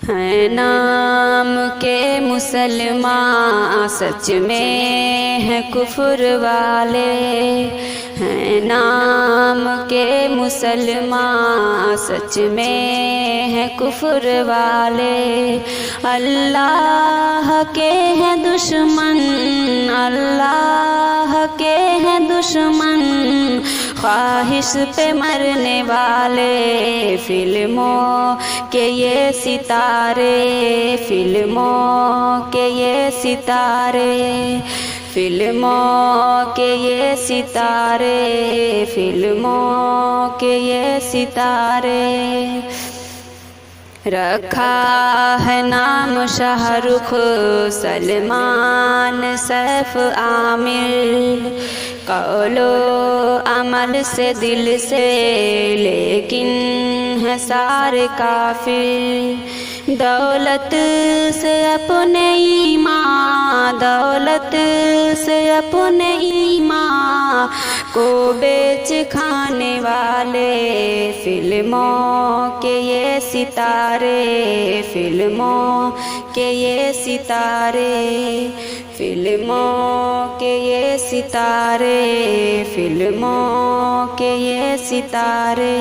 ہیں نام کے مسلمان سچ میں ہیں کفر والے، ہیں نام کے مسلمان سچ میں ہیں کفر والے، اللہ کے ہیں دشمن، اللہ کے ہیں دشمن، خواہش پہ مرنے والے، فلموں کے یہ ستارے، فلموں کے یہ ستارے، فلموں کے یہ ستارے، فلموں کے یہ ستارے، رکھا ہے نام شاہ رخ سلمان سیف عامر، قول و عمل سے دل سے لیکن ہے سارے کافر، دولت سے اپنے ایمان، دولت سے اپنے ایمان کو بیچ کھانے والے، فلموں کے یہ ستارے، فلموں کے یہ ستارے، فلموں کے یہ ستارے، فلموں کے یہ ستارے،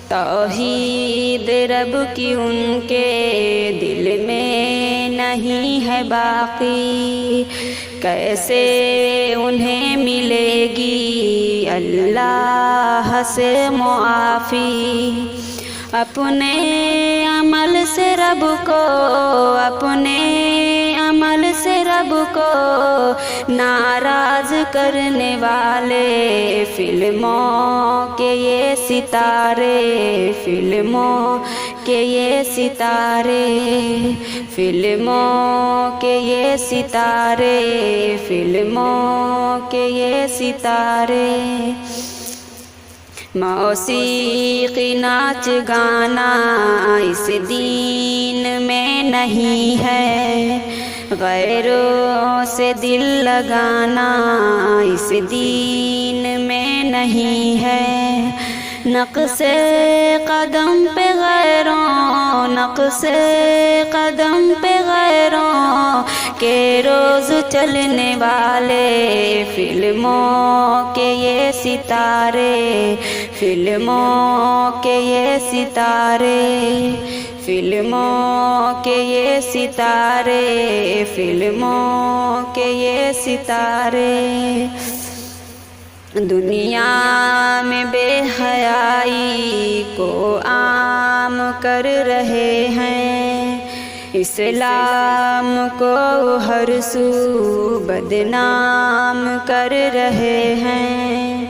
توحید رب کی ان کے دل میں نہیں ہے باقی، کیسے انہیں ملے گی اللہ سے معافی، اپنے عمل سے رب کو، اپنے عمل سے رب کو ناراض کرنے والے، فلموں کے یہ ستارے، فلموں کے یہ ستارے، فلموں کے یہ ستارے، فلموں کے یہ ستارے، موسیقی ناچ گانا اس دین میں نہیں ہے، غیروں سے دل لگانا اس دین میں نہیں ہے، نقش قدم پہ غیروں، نقش قدم پہ غیروں کے روز چلنے والے، فلموں کے یہ ستارے، فلموں کے یہ ستارے، فلموں کے یہ ستارے، فلموں کے یہ ستارے، دنیا میں بے حیائی کو عام کر رہے ہیں، اسلام کو ہر سو بدنام کر رہے ہیں،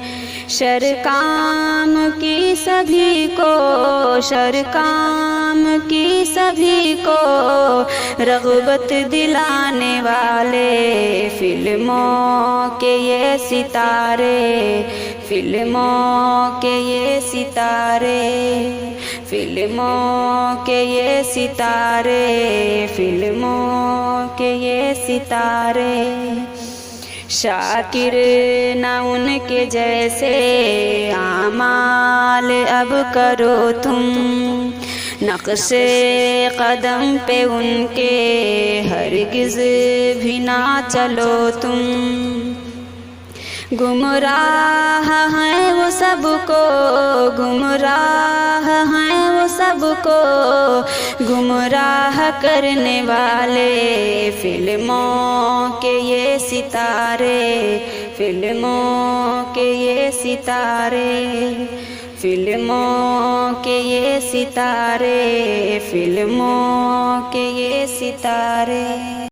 شر کام کی سبھی کو، شر کام کی سبھی کو رغبت دلانے والے، فلموں کے یہ ستارے، فلموں کے یہ ستارے، فلموں کے یہ ستارے، فلموں کے یہ ستارے، شاکر نہ ان کے جیسے اعمال اب کرو تم، نقش قدم پہ ان کے ہرگز بھی نہ چلو تم، گمراہ ہیں وہ سب کو، گمراہ ہیں وہ سب کو گمراہ کرنے والے، فلموں کے یہ ستارے، فلموں کے یہ ستارے، فلموں کے یہ ستارے، فلموں کے یہ ستارے۔